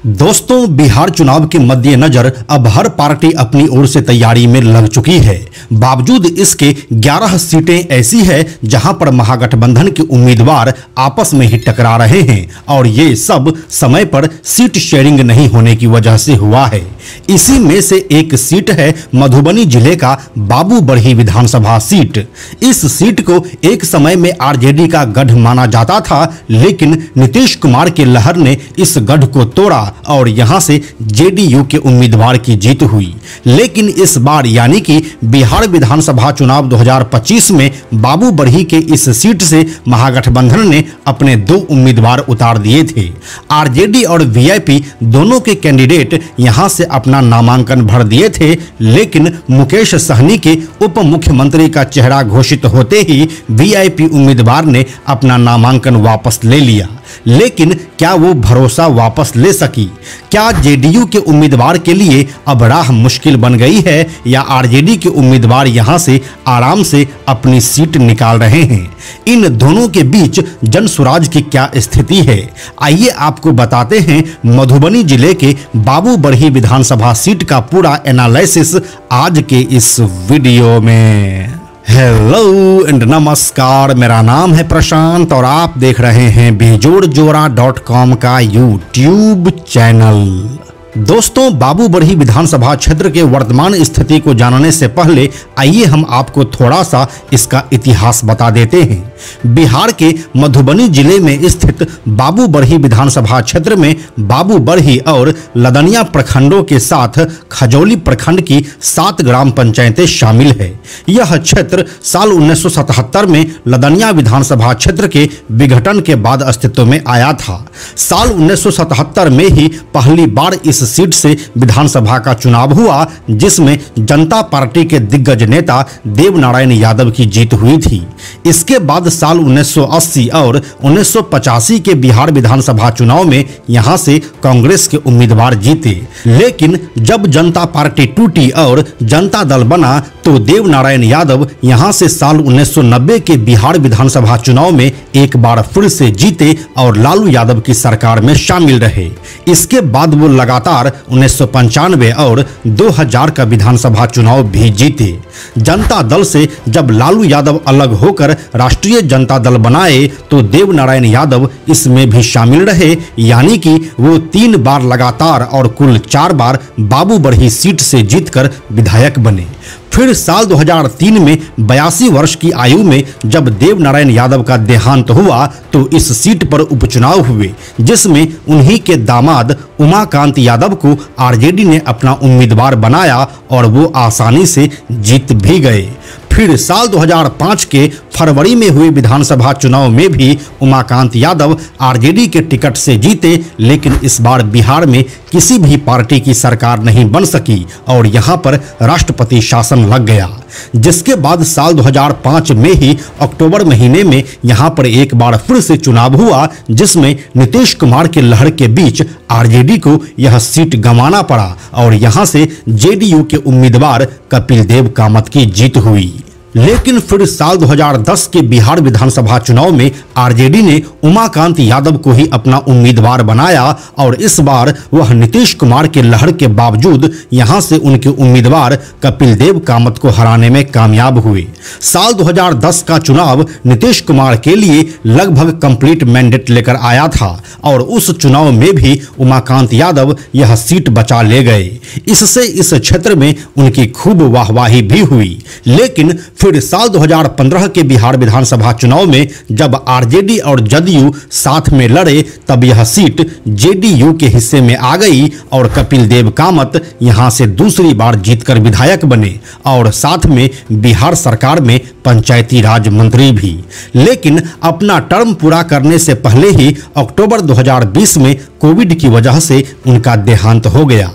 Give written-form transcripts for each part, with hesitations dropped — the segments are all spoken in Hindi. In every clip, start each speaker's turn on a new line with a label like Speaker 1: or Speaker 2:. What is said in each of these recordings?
Speaker 1: दोस्तों, बिहार चुनाव के मद्देनजर अब हर पार्टी अपनी ओर से तैयारी में लग चुकी है। बावजूद इसके 11 सीटें ऐसी है जहां पर महागठबंधन के उम्मीदवार आपस में ही टकरा रहे हैं और ये सब समय पर सीट शेयरिंग नहीं होने की वजह से हुआ है। इसी में से एक सीट है मधुबनी जिले का बाबू बरही विधानसभा सीट। इस सीट को एक समय में आरजेडी का गढ़ माना जाता था, लेकिन नीतीश कुमार के लहर ने इस गढ़ को तोड़ा और यहां से जेडीयू के उम्मीदवार की जीत हुई। लेकिन इस बार यानी कि बिहार विधानसभा चुनाव 2025 में बाबू बरही के इस सीट से महागठबंधन ने अपने 2 उम्मीदवार उतार दिए थे। आरजेडी और वीआईपी दोनों के कैंडिडेट यहां से अपना नामांकन भर दिए थे, लेकिन मुकेश सहनी के उप मुख्यमंत्री का चेहरा घोषित होते ही वीआईपी उम्मीदवार ने अपना नामांकन वापस ले लिया। लेकिन क्या वो भरोसा वापस ले सकी? क्या जेडीयू के उम्मीदवार के लिए अब राह मुश्किल बन गई है या आरजेडी के उम्मीदवार यहां से आराम से अपनी सीट निकाल रहे हैं? इन दोनों के बीच जनसुराज की क्या स्थिति है, आइए आपको बताते हैं मधुबनी जिले के बाबू बरही विधानसभा सीट का पूरा एनालिसिस आज के इस वीडियो में। हेलो एंड नमस्कार, मेरा नाम है प्रशांत और आप देख रहे हैं बेजोड़जोड़ा.com का यूट्यूब चैनल। दोस्तों, बाबू बरही विधानसभा क्षेत्र के वर्तमान स्थिति को जानने से पहले आइए हम आपको थोड़ा सा इसका इतिहास बता देते हैं। बिहार के मधुबनी जिले में स्थित बाबू बरही विधानसभा क्षेत्र में बाबू बरही और लदनिया प्रखंडों के साथ खजौली प्रखंड की 7 ग्राम पंचायतें शामिल है। यह क्षेत्र साल 1977 में लदनिया विधानसभा क्षेत्र के विघटन के बाद अस्तित्व में आया था। साल 1977 में ही पहली बार इस सीट से विधानसभा का चुनाव हुआ, जिसमें जनता पार्टी के दिग्गज नेता देवनारायण यादव की जीत हुई थी। इसके बाद साल 1980 और 1985 के बिहार विधानसभा चुनाव में यहां से कांग्रेस के उम्मीदवार जीते। लेकिन जब जनता पार्टी टूटी और जनता दल बना तो देवनारायण यादव यहां से साल 1990 के बिहार विधानसभा चुनाव में एक बार फिर से जीते और लालू यादव की सरकार में शामिल रहे। इसके बाद वो लगातार 1995 और 2000 का विधानसभा चुनाव भी जीते। जनता दल से जब लालू यादव अलग होकर राष्ट्रीय जनता दल बनाए तो देवनारायण यादव इसमें भी शामिल रहे, यानी कि वो 3 बार लगातार और कुल 4 बार बाबू बरही सीट से जीतकर विधायक बने। फिर साल 2003 में 82 वर्ष की आयु में जब देवनारायण यादव का देहांत हुआ तो इस सीट पर उपचुनाव हुए, जिसमें उन्हीं के दामाद उमाकांत यादव को आरजेडी ने अपना उम्मीदवार बनाया और वो आसानी से जीत भी गए। फिर साल 2005 के फरवरी में हुए विधानसभा चुनाव में भी उमाकांत यादव आरजेडी के टिकट से जीते, लेकिन इस बार बिहार में किसी भी पार्टी की सरकार नहीं बन सकी और यहां पर राष्ट्रपति शासन लग गया। जिसके बाद साल 2005 में ही अक्टूबर महीने में यहां पर एक बार फिर से चुनाव हुआ, जिसमें नीतीश कुमार के लहर के बीच आरजेडी को यह सीट गंवाना पड़ा और यहां से जेडीयू के उम्मीदवार कपिल देव कामत की जीत हुई। लेकिन फिर साल 2010 के बिहार विधानसभा चुनाव में आरजेडी ने उमाकांत यादव को ही अपना उम्मीदवार बनाया और इस बार वह नीतीश कुमार के लहर के बावजूद यहां से उनके उम्मीदवार कपिल देव कामत को हराने में कामयाब हुए। साल 2010 का चुनाव नीतीश कुमार के लिए लगभग कंप्लीट मैंडेट लेकर आया था और उस चुनाव में भी उमाकांत यादव यह सीट बचा ले गए। इससे इस क्षेत्र में उनकी खूब वाहवाही भी हुई। लेकिन फिर साल 2015 के बिहार विधानसभा चुनाव में जब आरजेडी और जदयू साथ में लड़े तब यह सीट जेडीयू के हिस्से में आ गई और कपिल देव कामत यहां से दूसरी बार जीतकर विधायक बने और साथ में बिहार सरकार में पंचायती राज मंत्री भी। लेकिन अपना टर्म पूरा करने से पहले ही अक्टूबर 2020 में कोविड की वजह से उनका देहांत हो गया।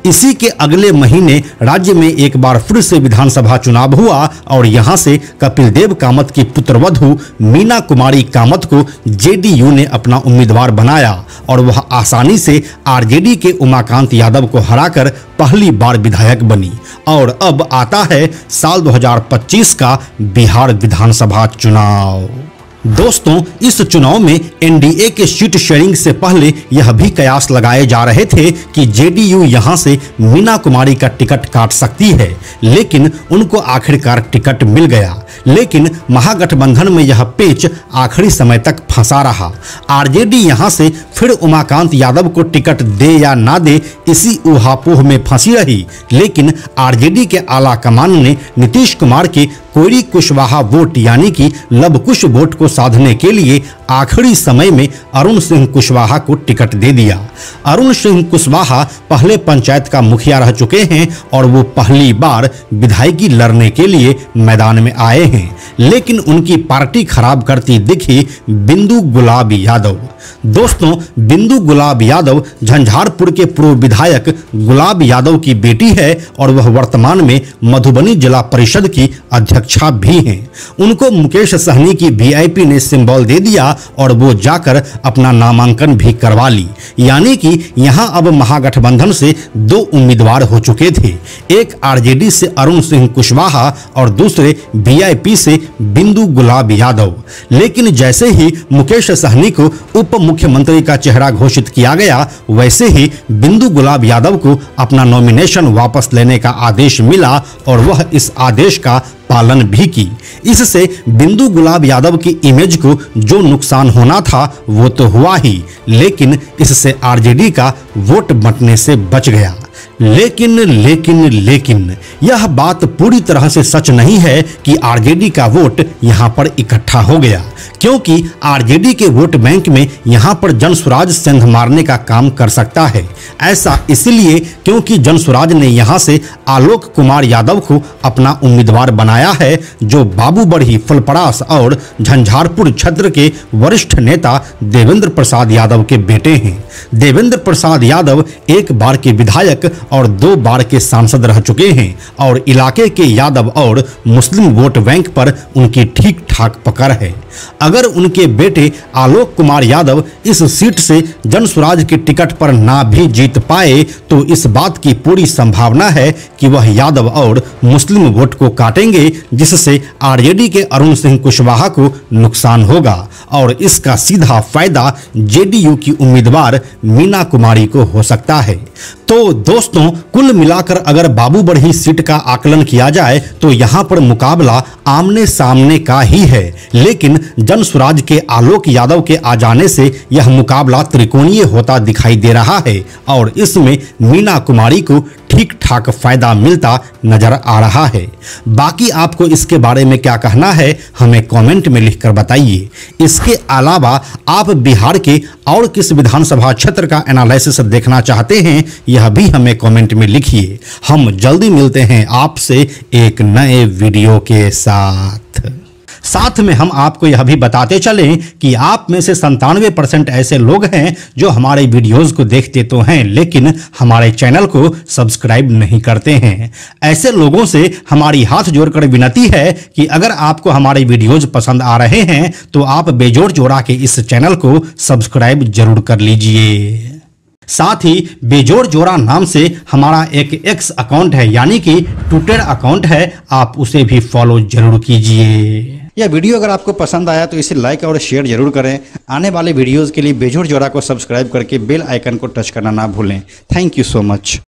Speaker 1: इसी के अगले महीने राज्य में एक बार फिर से विधानसभा चुनाव हुआ और यहां से कपिल देव कामत की पुत्रवधू मीना कुमारी कामत को जेडीयू ने अपना उम्मीदवार बनाया और वह आसानी से आरजेडी के उमाकांत यादव को हराकर पहली बार विधायक बनी। और अब आता है साल 2025 का बिहार विधानसभा चुनाव। दोस्तों, इस चुनाव में एनडीए के सीट शेयरिंग से पहले यह भी कयास लगाए जा रहे थे कि जेडीयू यहां से मीना कुमारी का टिकट काट सकती है, लेकिन उनको आखिरकार टिकट मिल गया। लेकिन महागठबंधन में यह पेच आखिरी समय तक फंसा रहा। आरजेडी यहां से फिर उमाकांत यादव को टिकट दे या ना दे, इसी ऊहापोह में फंसी रही। लेकिन आरजेडी के आला कमान ने नीतीश कुमार के कोयरी कुशवाहा वोट यानी कि लवकुश वोट को साधने के लिए आखिरी समय में अरुण सिंह कुशवाहा को टिकट दे दिया। अरुण सिंह कुशवाहा पहले पंचायत का मुखिया रह चुके हैं और वो पहली बार विधायकी लड़ने के लिए मैदान में आए हैं। लेकिन उनकी पार्टी खराब करती दिखी बिंदु गुलाब यादव। दोस्तों, बिंदु गुलाब यादव झंझारपुर के पूर्व विधायक गुलाब यादव की बेटी है और वह वर्तमान में मधुबनी जिला परिषद की अध्यक्षा भी हैं। उनको मुकेश सहनी की वीआईपी ने सिंबल दे दिया और वो जाकर अपना नामांकन भी करवा ली। यानी कि यहां अब महागठबंधन से 2 उम्मीदवार हो चुके थे, एक आरजेडी से अरुण सिंह कुशवाहा और दूसरे वीआईपी से बिंदु गुलाब यादव। लेकिन जैसे ही मुकेश सहनी को उप मुख्यमंत्री का चेहरा घोषित किया गया, वैसे ही बिंदु गुलाब यादव को अपना नॉमिनेशन वापस लेने का आदेश मिला और वह इस आदेश का पालन भी की। इससे बिंदु गुलाब यादव की इमेज को जो नुकसान होना था वो तो हुआ ही, लेकिन इससे आरजेडी का वोट बंटने से बच गया। लेकिन यह बात पूरी तरह से सच नहीं है कि आरजेडी का वोट यहां पर इकट्ठा हो गया, क्योंकि आरजेडी के वोट बैंक में यहां पर जनसुराज सेंध मारने का काम कर सकता है। ऐसा इसलिए क्योंकि जनसुराज ने यहां से आलोक कुमार यादव को अपना उम्मीदवार बनाया है, जो बाबूबढ़ी, फलपरास और झंझारपुर क्षेत्र के वरिष्ठ नेता देवेंद्र प्रसाद यादव के बेटे हैं। देवेंद्र प्रसाद यादव 1 बार के विधायक और 2 बार के सांसद रह चुके हैं और इलाके के यादव और मुस्लिम वोट बैंक पर उनकी ठीक ठाक पकड़ है। अगर उनके बेटे आलोक कुमार यादव इस सीट से जनसुराज के टिकट पर ना भी जीत पाए तो इस बात की पूरी संभावना है कि वह यादव और मुस्लिम वोट को काटेंगे, जिससे आरजेडी के अरुण सिंह कुशवाहा को नुकसान होगा और इसका सीधा फायदा जेडीयू की उम्मीदवार मीना कुमारी को हो सकता है। तो दोस्तों, कुल मिलाकर अगर बाबूबढ़ी सीट का आकलन किया जाए तो यहां पर मुकाबला आमने सामने का ही है, लेकिन जनसुराज के आलोक यादव के आ जाने से यह मुकाबला त्रिकोणीय होता दिखाई दे रहा है और इसमें मीना कुमारी को ठीक ठाक फायदा मिलता नजर आ रहा है। बाकी आपको इसके बारे में क्या कहना है हमें कमेंट में लिखकर बताइए। इसके अलावा आप बिहार के और किस विधानसभा क्षेत्र का एनालिसिस देखना चाहते हैं यह भी हमें कमेंट में लिखिए। हम जल्दी मिलते हैं आपसे एक नए वीडियो के साथ में हम आपको यह भी बताते चलें कि आप में से 97% ऐसे लोग हैं जो हमारे वीडियोस को देखते तो हैं लेकिन हमारे चैनल को सब्सक्राइब नहीं करते हैं। ऐसे लोगों से हमारी हाथ जोड़कर विनती है कि अगर आपको हमारे वीडियोस पसंद आ रहे हैं तो आप बेजोड़ जोड़ा के इस चैनल को सब्सक्राइब जरूर कर लीजिए। साथ ही बेजोड़ जोड़ा नाम से हमारा एक एक्स अकाउंट है, यानी कि ट्विटर अकाउंट है, आप उसे भी फॉलो जरूर कीजिए। यह वीडियो अगर आपको पसंद आया तो इसे लाइक और शेयर जरूर करें। आने वाले वीडियोस के लिए बेजोड़ जोड़ा को सब्सक्राइब करके बेल आइकन को टच करना ना भूलें। Thank you so much.